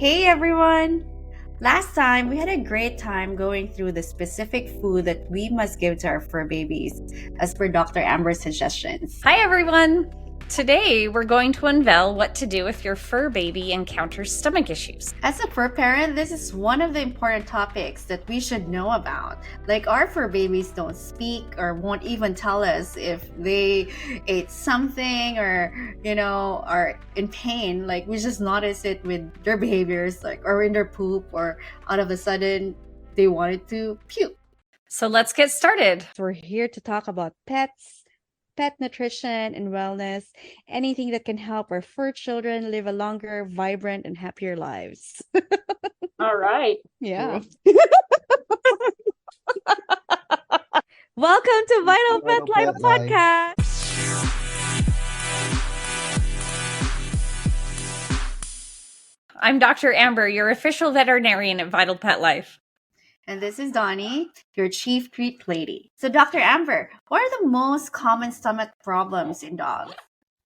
Hey everyone! Last time, we had a great time going through the specific food that we must give to our fur babies, as per Dr. Amber's suggestions. Hi everyone! Today we're going to unveil what to do if your fur baby encounters stomach issues. As a fur parent, this is one of the important topics that we should know about. Like, our fur babies don't speak or won't even tell us if they ate something or, are in pain. Like, we just notice it with their behaviors, like, or in their poop, or out of a sudden they wanted to puke. So let's get started. We're here to talk about pets, pet nutrition and wellness, anything that can help our fur children live a longer, vibrant, and happier lives. All right. Yeah. Welcome to Vital Pet Life Podcast. I'm Dr. Amber, your official veterinarian at Vital Pet Life. And this is Donnie, your chief treat lady. So, Dr. Amber, what are the most common stomach problems in dogs?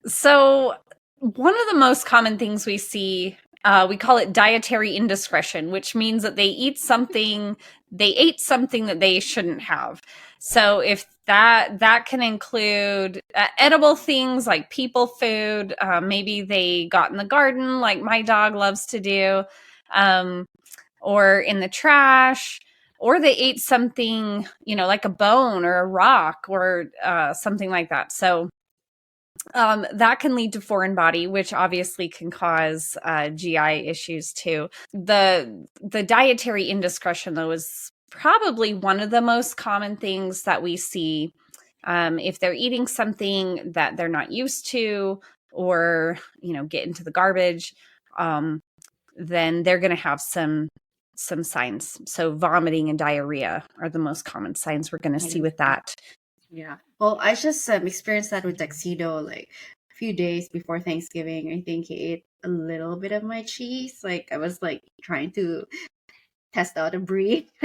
So, one of the most common things we see, we call it dietary indiscretion, which means that they ate something that they shouldn't have. So, if that can include edible things like people food, maybe they got in the garden like my dog loves to do, or in the trash, or they ate something, like a bone or a rock or something like that. So that can lead to foreign body, which obviously can cause GI issues too. The dietary indiscretion, though, is probably one of the most common things that we see. If they're eating something that they're not used to, or get into the garbage, then they're going to have some signs. So vomiting and diarrhea are the most common signs we're going to see with that. Yeah. Well, I just experienced that with Tuxedo like a few days before Thanksgiving. I think he ate a little bit of my cheese. Like, I was like trying to test out a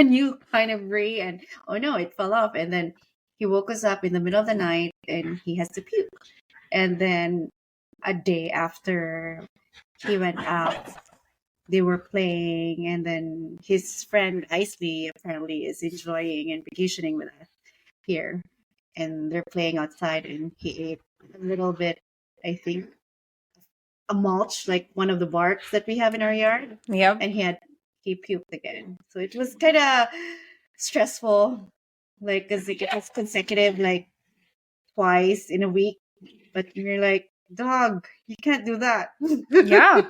new kind of brie, and oh no, it fell off. And then he woke us up in the middle of the night and he has to puke. And then a day after he went out, they were playing, and then his friend Isley apparently is enjoying and vacationing with us here, and they're playing outside, and he ate a little bit, I think, a mulch, like one of the barks that we have in our yard. Yep. And he puked again. So it was kind of stressful, like, because it was consecutive, like twice in a week. But you're like, dog, you can't do that. Yeah.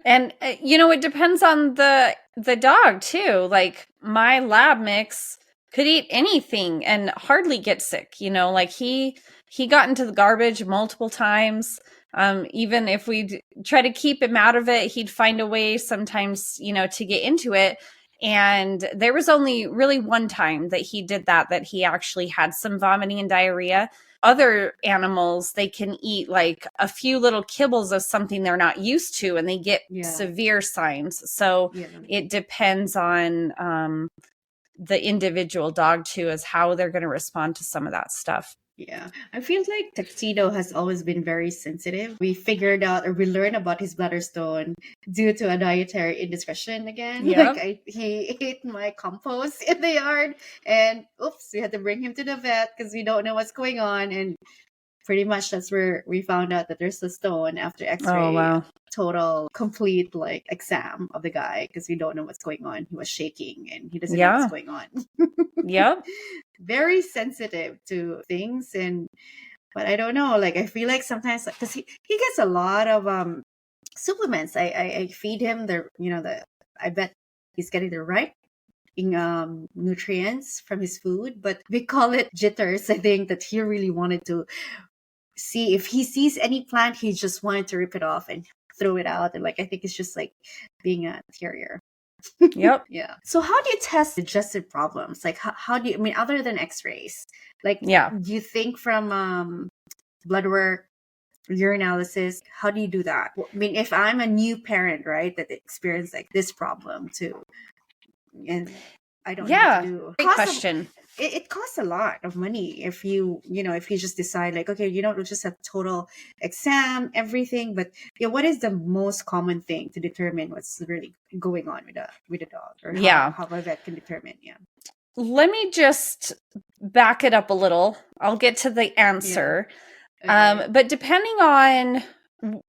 And, it depends on the dog, too. Like, my lab mix could eat anything and hardly get sick. Like he got into the garbage multiple times. Even if we try to keep him out of it, he'd find a way sometimes, to get into it. And there was only really one time that he did that he actually had some vomiting and diarrhea. Other animals, they can eat like a few little kibbles of something they're not used to, and they get severe signs. So it depends on the individual dog too, as how they're going to respond to some of that stuff. Yeah, I feel like Tuxedo has always been very sensitive. We figured out, or we learned about his bladder stone due to a dietary indiscretion again. Yep. Like, he ate my compost in the yard, and oops, we had to bring him to the vet because we don't know what's going on. And pretty much that's where we found out that there's a stone after X-ray. Oh, wow. Total, complete, like, exam of the guy, because we don't know what's going on. He was shaking and he doesn't know what's going on. Yep. Very sensitive to things, but I don't know. Like, I feel like sometimes, because he gets a lot of supplements. I feed him I bet he's getting the right nutrients from his food, but we call it jitters. I think that he really wanted to see if he sees any plant, he just wanted to rip it off and throw it out. And like, I think it's just like being a terrier. Yep. Yeah. So how do you test digestive problems? Like, how do you, other than x-rays, like, do you think from blood work, urinalysis, how do you do that? If I'm a new parent, right, that experienced like this problem too, and I don't know what to do. Great question. it costs a lot of money if if you just decide like, okay, we'll just have total exam, everything. But yeah, what is the most common thing to determine what's really going on with a dog, or Yeah. how a vet can determine? Yeah. Let me just back it up a little. I'll get to the answer. Okay. But depending on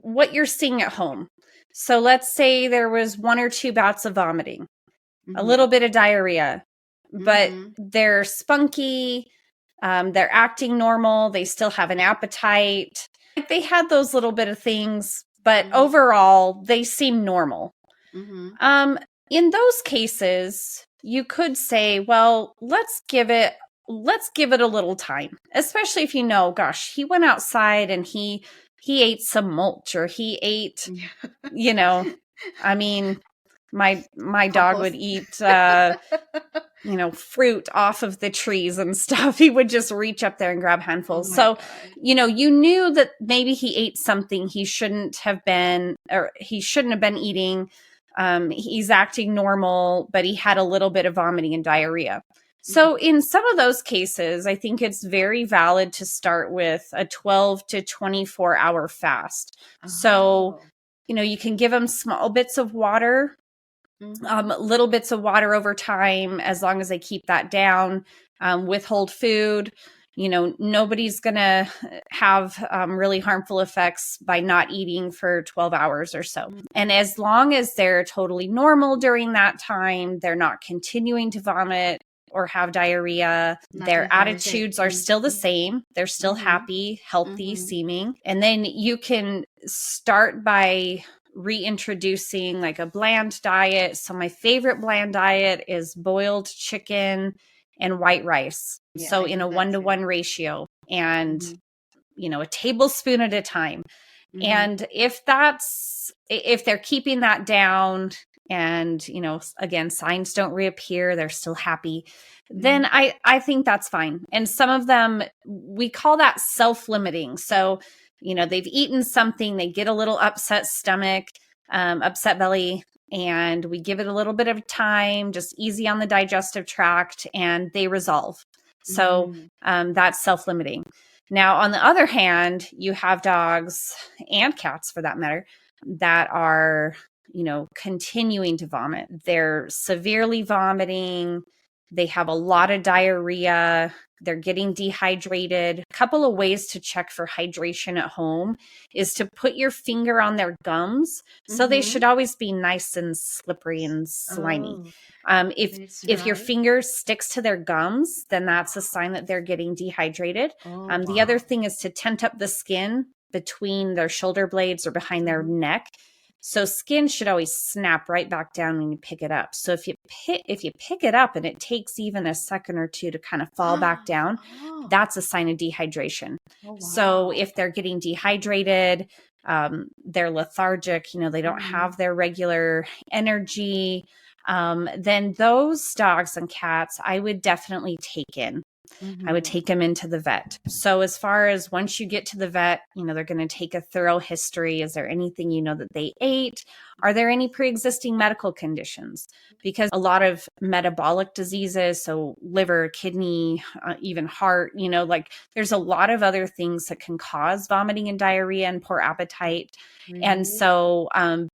what you're seeing at home. So let's say there was 1 or 2 bouts of vomiting, a little bit of diarrhea, but they're spunky, they're acting normal, they still have an appetite. Like they had those little bit of things, but overall they seem normal. In those cases, you could say, well, let's give it a little time, especially if gosh, he went outside and he ate some mulch, or he ate, I mean, my dog would eat fruit off of the trees and stuff. He would just reach up there and grab handfuls. So, you knew that maybe he ate something he shouldn't have been eating. He's acting normal, but he had a little bit of vomiting and diarrhea. So in some of those cases, I think it's very valid to start with a 12 to 24 hour fast. So, you can give them small bits of water, little bits of water over time, as long as they keep that down, withhold food. Nobody's going to have really harmful effects by not eating for 12 hours or so. And as long as they're totally normal during that time, they're not continuing to vomit or have diarrhea, their attitudes are still the same. They're still happy, healthy seeming. And then you can start by reintroducing like a bland diet. So my favorite bland diet is boiled chicken and white rice. So in a 1-to-1 ratio, and a tablespoon at a time. And if they're keeping that down, and again, signs don't reappear, they're still happy, then I think that's fine. And some of them, we call that self-limiting. So they've eaten something, they get a little upset stomach, upset belly, and we give it a little bit of time, just easy on the digestive tract, and they resolve. So that's self-limiting. Now, on the other hand, you have dogs and cats, for that matter, that are, continuing to vomit. They're severely vomiting. They have a lot of diarrhea. They're getting dehydrated. A couple of ways to check for hydration at home is to put your finger on their gums. So they should always be nice and slippery and slimy. If your finger sticks to their gums, then that's a sign that they're getting dehydrated. The other thing is to tent up the skin between their shoulder blades or behind their neck. So skin should always snap right back down when you pick it up. So if you pick it up and it takes even a second or two to kind of fall back down, that's a sign of dehydration. So if they're getting dehydrated, they're lethargic, they don't have their regular energy, then those dogs and cats, I would definitely take in. I would take them into the vet. So as far as once you get to the vet, they're going to take a thorough history. Is there anything that they ate? Are there any pre-existing medical conditions? Because a lot of metabolic diseases, so liver, kidney, even heart, like there's a lot of other things that can cause vomiting and diarrhea and poor appetite. And so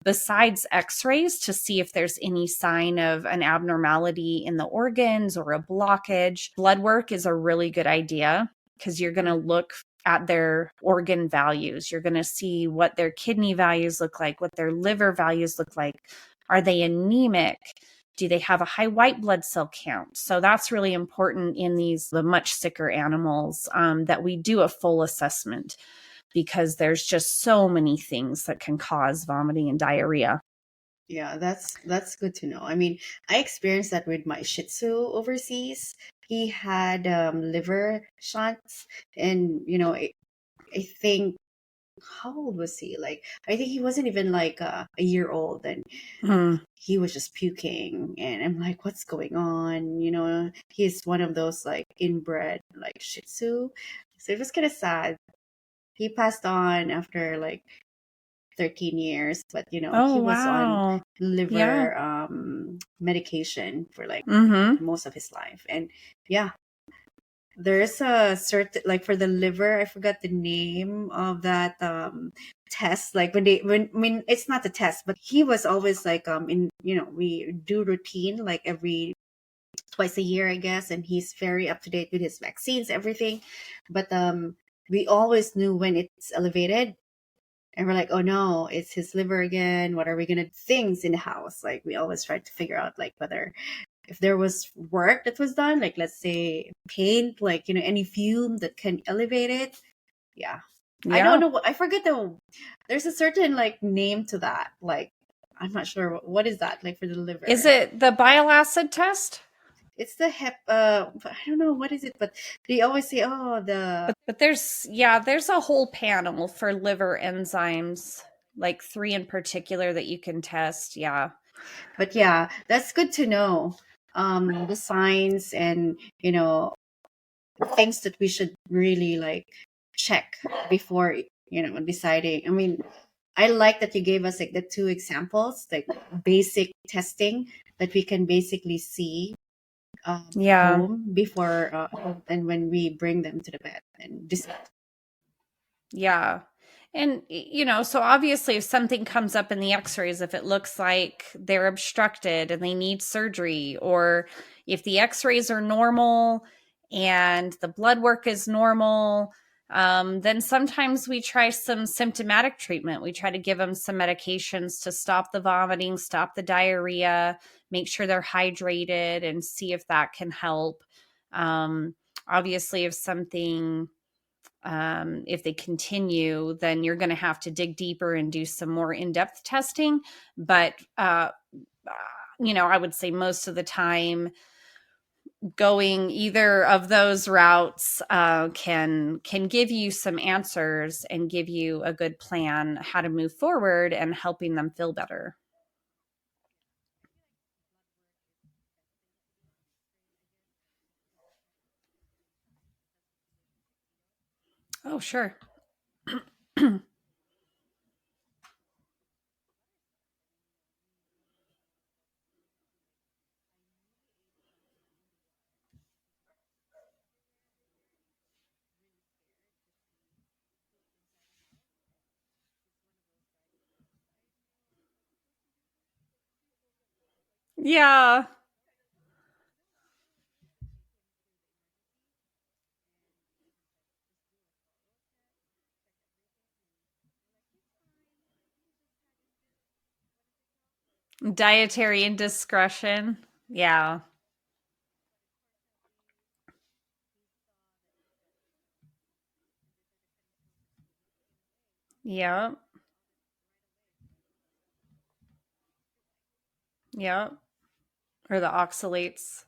besides x-rays to see if there's any sign of an abnormality in the organs or a blockage, blood work is a really good idea, because you're going to look at their organ values. You're going to see what their kidney values look like, what their liver values look like. Are they anemic? Do they have a high white blood cell count? So that's really important in the much sicker animals, that we do a full assessment, because there's just so many things that can cause vomiting and diarrhea. Yeah, that's good to know. I mean, I experienced that with my Shih Tzu overseas. He had liver shunts, and I think, how old was he? Like, I think he wasn't even like a year old, and he was just puking, and I'm like, what's going on? He's one of those like inbred like Shih Tzu, so it was kind of sad. He passed on after like 13 years, but he was on liver medication for like most of his life. And yeah, there's a certain, like, for the liver, I forgot the name of that test. Like, when I mean, it's not a test, but he was always like, in, we do routine like every twice a year, I guess, and he's very up to date with his vaccines, everything. But we always knew when it's elevated, and we're like, oh no, it's his liver again. What are we gonna things in the house? Like, we always tried to figure out, like, whether if there was work that was done, like, let's say paint, like, any fume that can elevate it. Yeah. I don't know I forget there's a certain, like, name to that. Like, I'm not sure what is that, like, for the liver. Is it the bile acid test? It's the I don't know what is it, but they always say, oh, but there's a whole panel for liver enzymes, like 3 in particular that you can test. Yeah. But yeah, that's good to know. The signs and, things that we should really, like, check before, deciding. I mean, I like that you gave us, like, the 2 examples, like basic testing that we can basically see home before and when we bring them to the vet and decide. Yeah. And, so obviously if something comes up in the x-rays, if it looks like they're obstructed and they need surgery, or if the x-rays are normal and the blood work is normal, then sometimes we try some symptomatic treatment. We try to give them some medications to stop the vomiting, stop the diarrhea, make sure they're hydrated, and see if that can help. Obviously, if they continue, then you're going to have to dig deeper and do some more in-depth testing. But, I would say most of the time going either of those routes can give you some answers and give you a good plan how to move forward and helping them feel better. Oh, sure. Yeah. Dietary indiscretion. Yeah. Yeah. Yeah. Or the oxalates.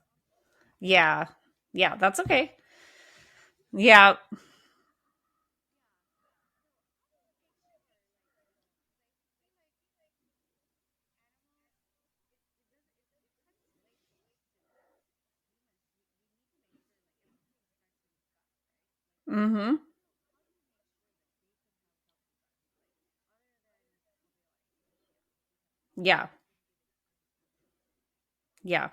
Yeah. Yeah, that's okay. Yeah. Mm-hmm. Yeah. Yeah.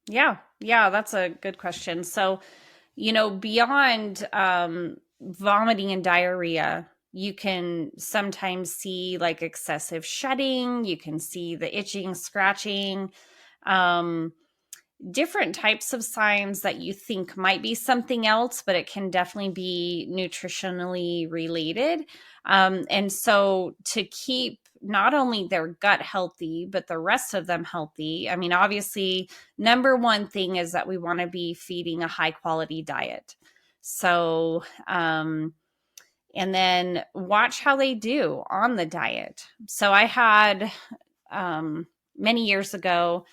Yeah. Yeah, that's a good question. So, beyond vomiting and diarrhea, you can sometimes see like excessive shedding, you can see the itching, scratching, um, different types of signs that you think might be something else, but it can definitely be nutritionally related. And so to keep not only their gut healthy, but the rest of them healthy, I mean, obviously, number one thing is that we want to be feeding a high quality diet. So, and then watch how they do on the diet. So I had many years ago,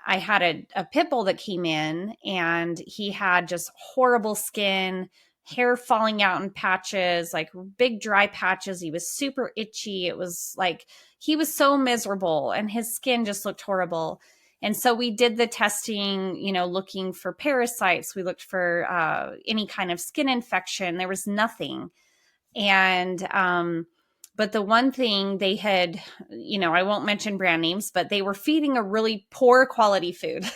I had a pit bull that came in and he had just horrible skin, hair falling out in patches, like big dry patches. He was super itchy. It was like he was so miserable and his skin just looked horrible. And so we did the testing, looking for parasites. We looked for any kind of skin infection. There was nothing. And but the one thing they had, I won't mention brand names, but they were feeding a really poor quality food.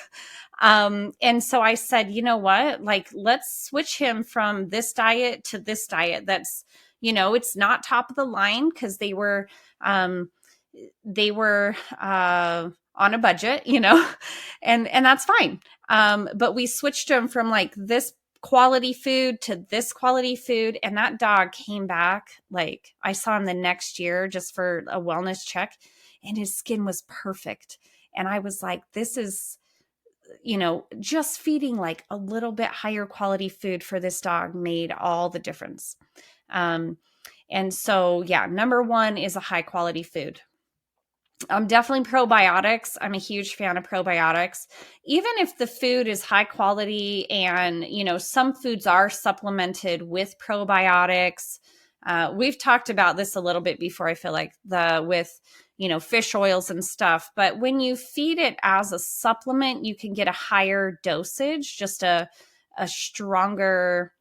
And so I said, you know what, like, let's switch him from this diet to this diet. That's, it's not top of the line, because they were on a budget, and that's fine. But we switched him from like this quality food to this quality food, and that dog came back. Like, I saw him the next year just for a wellness check, and his skin was perfect. And I was like, this is, just feeding like a little bit higher quality food for this dog made all the difference. And so, yeah, number one is a high quality food. Definitely probiotics. I'm a huge fan of probiotics. Even if the food is high quality and, some foods are supplemented with probiotics. We've talked about this a little bit before, I feel like, with fish oils and stuff. But when you feed it as a supplement, you can get a higher dosage, just a stronger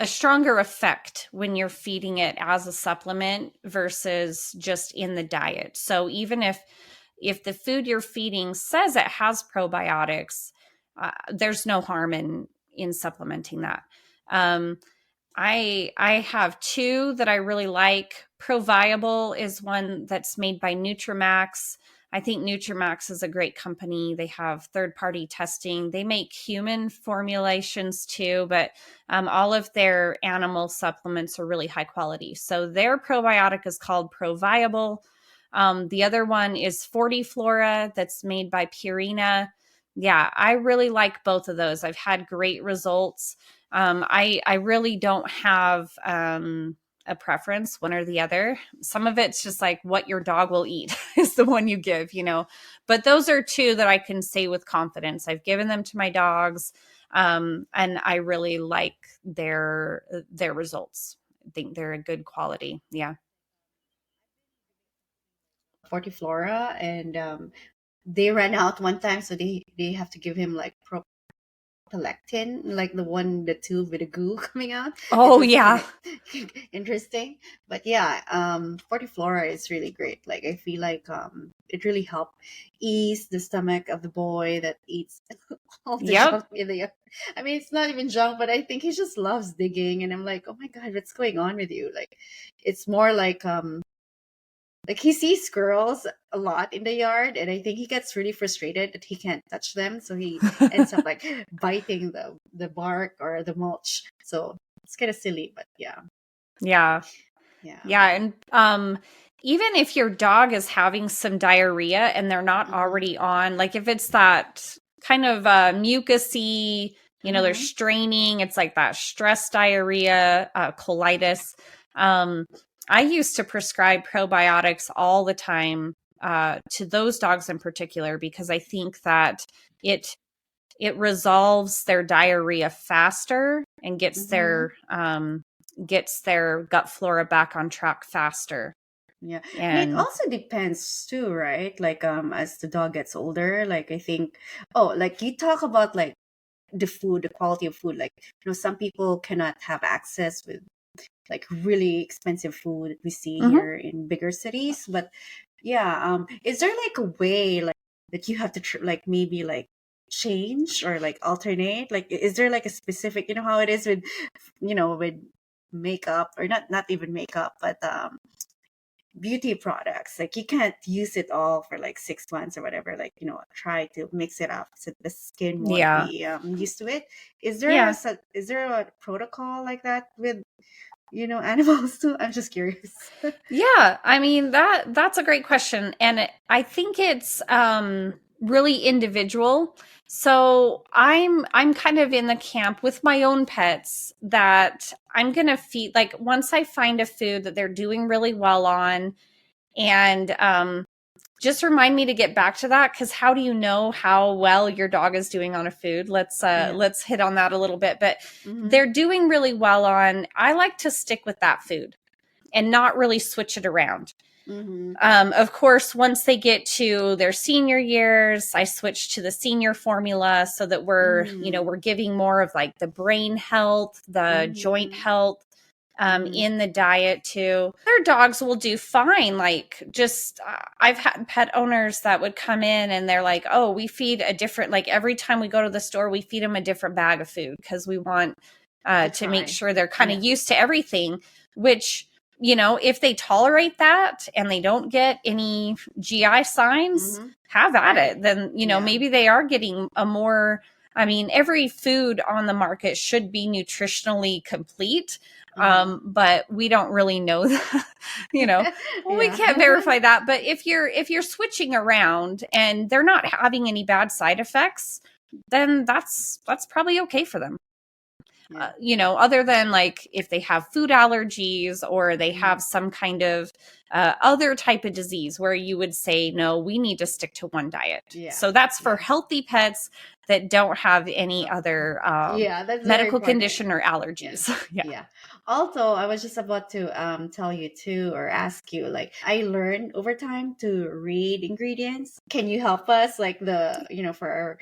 effect when you're feeding it as a supplement versus just in the diet. So even if the food you're feeding says it has probiotics, there's no harm in supplementing that. I have two that I really like. ProViable is one that's made by Nutramax. I think Nutramax is a great company. They have third-party testing. They make human formulations too, but all of their animal supplements are really high quality. So their probiotic is called ProViable. The other one is FortiFlora, that's made by Purina. Yeah, I really like both of those. I've had great results. I really don't have a preference, one or the other. Some of it's just like what your dog will eat is the one you give, but those are two that I can say with confidence. I've given them to my dogs, and I really like their results. I think they're a good quality. Yeah. Fortiflora, and they ran out one time, so they have to give him like prolectin, like the tube with the goo coming out. Oh, It was yeah. kind of interesting, but yeah, Fortiflora is really great. Like, I feel like it really helped ease the stomach of the boy that eats all the Yep. junk in the. I mean, it's not even junk, but I think he just loves digging, and I'm like, oh my god, what's going on with you? Like, it's more like he sees squirrels a lot in the yard, and I think he gets really frustrated that he can't touch them, so he ends up like biting the bark or the mulch. So it's kind of silly, but yeah. Yeah. Yeah. And even if your dog is having some diarrhea and they're not Mhm. already on, like if it's that kind of mucusy, they're Mhm. straining, it's like that stress diarrhea, colitis. I used to prescribe probiotics all the time to those dogs in particular, because I think that it resolves their diarrhea faster and gets Mhm. their gut flora back on track faster. Yeah. And it And also depends too, right? Like, as the dog gets older, like, I think, oh, like, you talk about like the food, the quality of food. Like, some people cannot have access with like really expensive food that we see Mhm. here in bigger cities. But yeah, is there like a way like that you have to like maybe like change or like alternate? Like, is there like a specific, how it is with, with makeup, or not even makeup, but beauty products? Like, you can't use it all for like 6 months or whatever. Like, try to mix it up so the skin won't Yeah. be used to it. Is there Yeah. is there a protocol like that with animals too? I'm just curious. Yeah, I mean, that's a great question, and I think it's really individual. So I'm kind of in the camp with my own pets that I'm going to feed, like, once I find a food that they're doing really well on, and just remind me to get back to that, because how do you know how well your dog is doing on a food? Let's Yeah. hit on that a little bit. But Mm-hmm. they're doing really well on, I like to stick with that food and not really switch it around. Of course, once they get to their senior years, I switch to the senior formula so that we're giving more of like the brain health, the joint health in the diet too. Their dogs will do fine. Like just, I've had pet owners that would come in and they're like, oh, we feed a different, like every time we go to the store, we feed them a different bag of food because we want to make sure they're kind of used to everything, which, if they tolerate that and they don't get any GI signs, have at it. Then, maybe they are getting a more, every food on the market should be nutritionally complete. But we don't really know that, we can't verify that. But if you're switching around and they're not having any bad side effects, then that's probably okay for them. Other than like if they have food allergies or they have some kind of other type of disease where you would say, no, we need to stick to one diet. So that's for healthy pets that don't have any other medical condition or allergies. Also, I was just about to tell you too, or ask you, like, I learned over time to read ingredients. Can you help us, like for our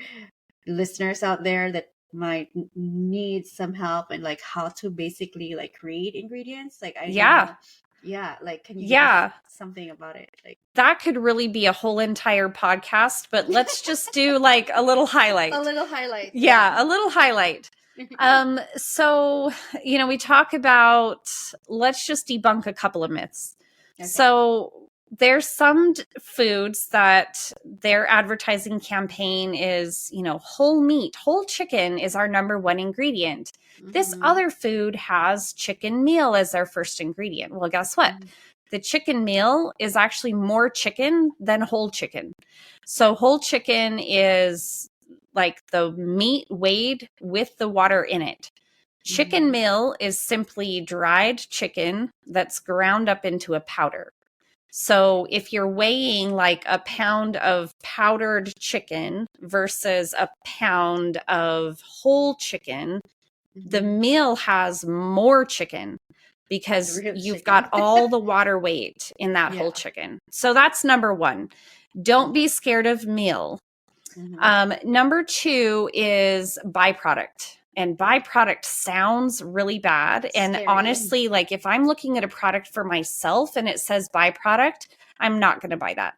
listeners out there that might need some help and like how to basically like read ingredients? Like I like can you give us something about it? Like that could really be a whole entire podcast, but let's just do like a little highlight. A little highlight. A little highlight. So, we talk about, let's just debunk a couple of myths. So there's some foods that their advertising campaign is, whole meat, whole chicken is our number one ingredient. This other food has chicken meal as their first ingredient. Well, guess what? The chicken meal is actually more chicken than whole chicken. So whole chicken is like the meat weighed with the water in it. Chicken meal is simply dried chicken that's ground up into a powder. So if you're weighing like a pound of powdered chicken versus a pound of whole chicken, the meal has more chicken because you've got all the water weight in that whole chicken. So that's number one. Don't be scared of meal. Number two is byproduct. And byproduct sounds really bad. And honestly, like if I'm looking at a product for myself and it says byproduct, I'm not going to buy that.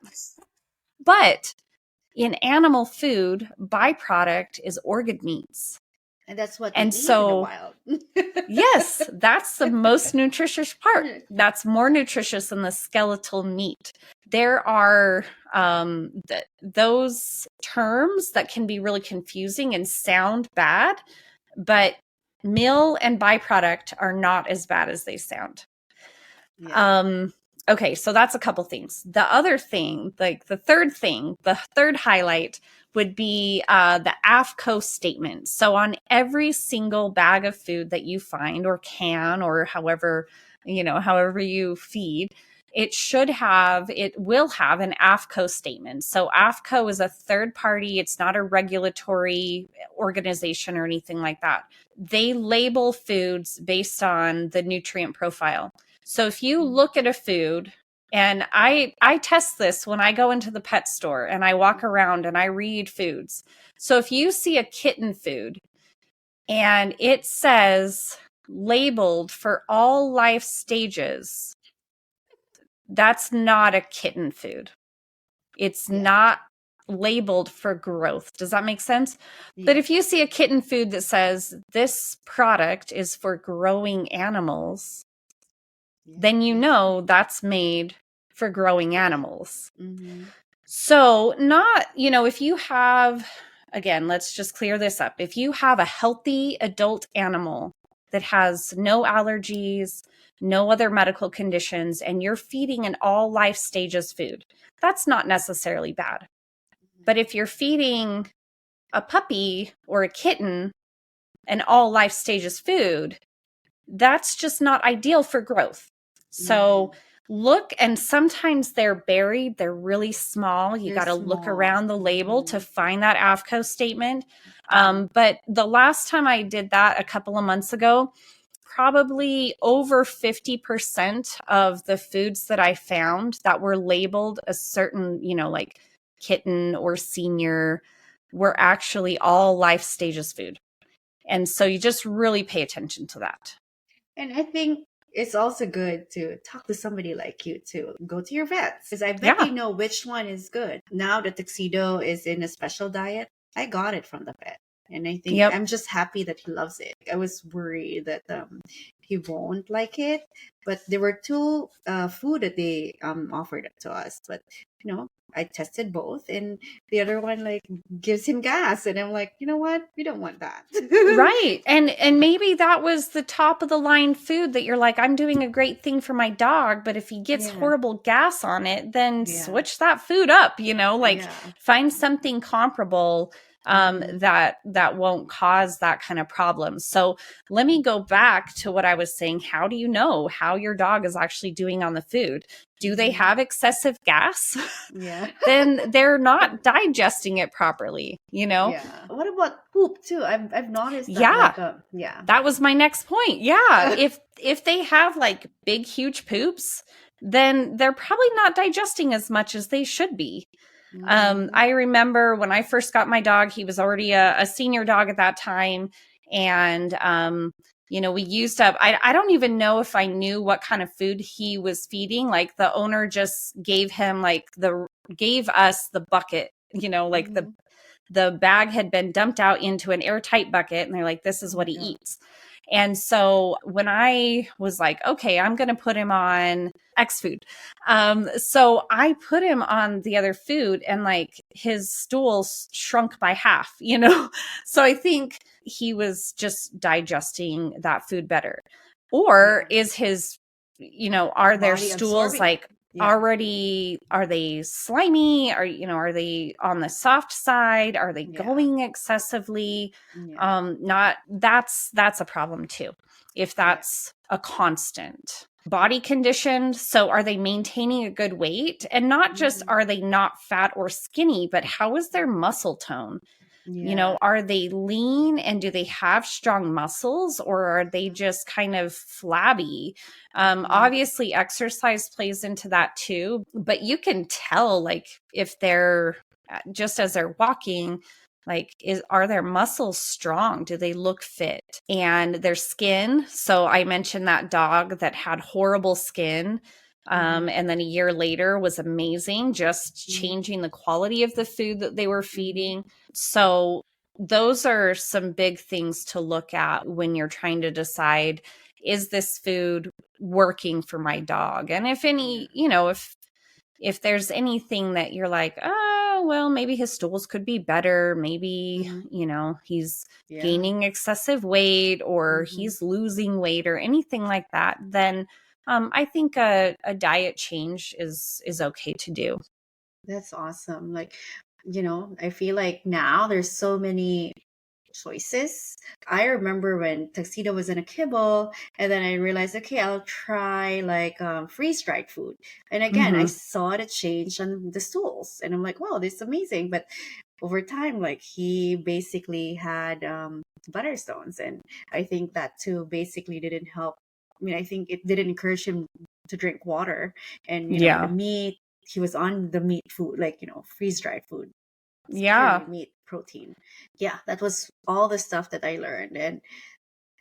But in animal food, byproduct is organ meats. And that's what in the wild. Yes, that's the most nutritious part. That's more nutritious than the skeletal meat. There are those terms that can be really confusing and sound bad, but meal and byproduct are not as bad as they sound. Okay, so that's a couple things. The other thing, like the third highlight would be the AFCO statement. So on every single bag of food that you find or can, or however you feed, it will have an AFCO statement. So AFCO is a third party. It's not a regulatory organization or anything like that. They label foods based on the nutrient profile. So if you look at a food, and I test this when I go into the pet store and I walk around and I read foods. So if you see a kitten food and it says labeled for all life stages, that's not a kitten food. It's not labeled for growth. Does that make sense? But if you see a kitten food that says this product is for growing animals, then you know that's made for growing animals. So not, if you have, again, let's just clear this up. If you have a healthy adult animal that has no allergies, no other medical conditions, and you're feeding an all life stages food, that's not necessarily bad. But if you're feeding a puppy or a kitten an all life stages food, that's just not ideal for growth. So look, and sometimes they're buried. They're really small. You got to look around the label to find that AFCO statement. But the last time I did that a couple of months ago, probably over 50% of the foods that I found that were labeled a certain, like kitten or senior, were actually all life stages food. And so you just really pay attention to that. And I think it's also good to talk to somebody like you to go to your vets, because I bet they know which one is good. Now the tuxedo is in a special diet. I got it from the vet. And I think I'm just happy that he loves it. I was worried that he won't like it. But there were two food that they offered it to us. But, I tested both, and the other one like gives him gas. And I'm like, you know what? We don't want that. Right. And maybe that was the top of the line food that you're like, I'm doing a great thing for my dog, but if he gets horrible gas on it, then switch that food up, find something comparable that won't cause that kind of problem. So let me go back to what I was saying. How do you know how your dog is actually doing on the food? Do they have excessive gas? Yeah. Then they're not digesting it properly, Yeah. What about poop too? I've noticed that. That was my next point. Yeah. if they have like big, huge poops, then they're probably not digesting as much as they should be. I remember when I first got my dog, he was already a senior dog at that time. And, we used up, I don't even know if I knew what kind of food he was feeding. Like the owner just gave us the bucket, the bag had been dumped out into an airtight bucket, and they're like, this is what he eats. And so when I was like, okay, I'm going to put him on X food. So I put him on the other food, and like his stools shrunk by half, So I think he was just digesting that food better. Or is his, are their stools like already, are they slimy? Are they on the soft side? Are they going excessively? That's a problem too, if that's a constant. Body conditioned, so are they maintaining a good weight? And not just are they not fat or skinny, but how is their muscle tone? Are they lean, and do they have strong muscles, or are they just kind of flabby? Obviously exercise plays into that too, but you can tell like if they're just as they're walking, like are their muscles strong? Do they look fit? And their skin. So I mentioned that dog that had horrible skin. And then a year later was amazing, just changing the quality of the food that they were feeding. So those are some big things to look at when you're trying to decide, is this food working for my dog? And if any, if there's anything that you're like, oh, well, maybe his stools could be better. Maybe, he's gaining excessive weight, or he's losing weight, or anything like that, then I think a diet change is okay to do. That's awesome. Like, I feel like now there's so many choices. I remember when tuxedo was in a kibble, and then I realized, okay, I'll try like freeze-dried food. And again, I saw the change on the stools, and I'm like, wow, this is amazing. But over time, like he basically had butterstones, and I think that too basically didn't help. I mean, I think it didn't encourage him to drink water, and the meat. He was on the meat food, like freeze-dried food. Purely meat protein. Yeah, that was all the stuff that I learned, and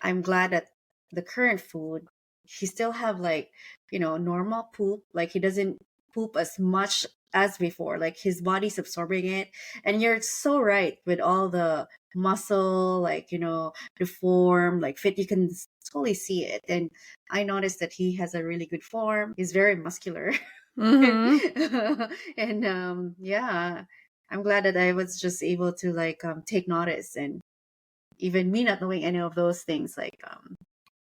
I'm glad that the current food, he still have like normal poop. Like he doesn't poop as much as before. Like his body's absorbing it, and you're so right with all the muscle, like the form, like fit. You can totally see it, and I noticed that he has a really good form. He's very muscular. And yeah, I'm glad that I was just able to like take notice, and even me not knowing any of those things, like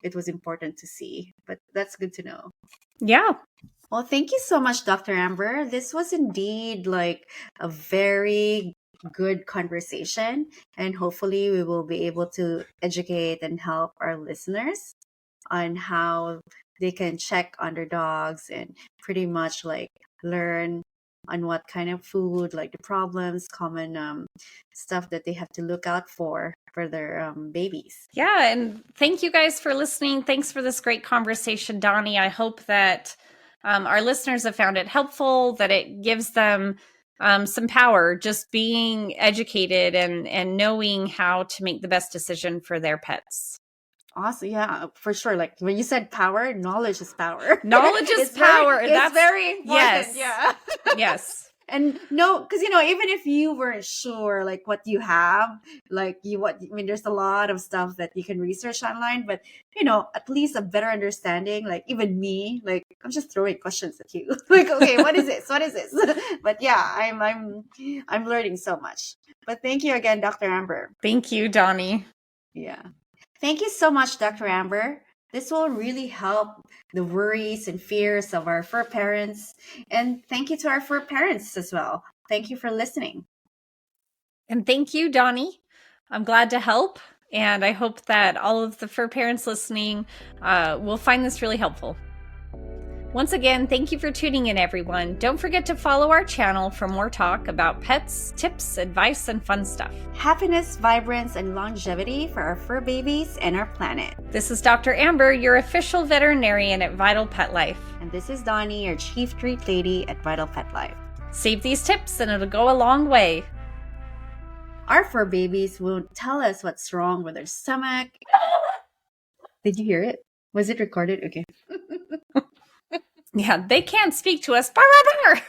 it was important to see. But that's good to know. Yeah. Well, thank you so much, Dr. Amber. This was indeed like a very good conversation, and hopefully we will be able to educate and help our listeners on how they can check on their dogs, and pretty much like learn on what kind of food, like the problems, common stuff that they have to look out for for their babies. Yeah, and thank you guys for listening. Thanks for this great conversation, Donnie. I hope that our listeners have found it helpful, that it gives them some power, just being educated and knowing how to make the best decision for their pets. Awesome. Yeah, for sure. Like when you said power, knowledge is power. Knowledge is power. That's very important. Yes. Yeah. Yes. And no, because even if you weren't sure like what you have, there's a lot of stuff that you can research online, but at least a better understanding. Like even me, like I'm just throwing questions at you. Like, okay, what is this? What is this? But yeah, I'm learning so much. But thank you again, Dr. Amber. Thank you, Donnie. Yeah. Thank you so much, Dr. Amber. This will really help the worries and fears of our fur parents. And thank you to our fur parents as well. Thank you for listening. And thank you, Donnie. I'm glad to help. And I hope that all of the fur parents listening will find this really helpful. Once again, thank you for tuning in, everyone. Don't forget to follow our channel for more talk about pets, tips, advice, and fun stuff. Happiness, vibrance, and longevity for our fur babies and our planet. This is Dr. Amber, your official veterinarian at Vital Pet Life. And this is Donnie, your chief treat lady at Vital Pet Life. Save these tips and it'll go a long way. Our fur babies won't tell us what's wrong with their stomach. Did you hear it? Was it recorded? Okay. Yeah, they can't speak to us. Barr, barr, barr.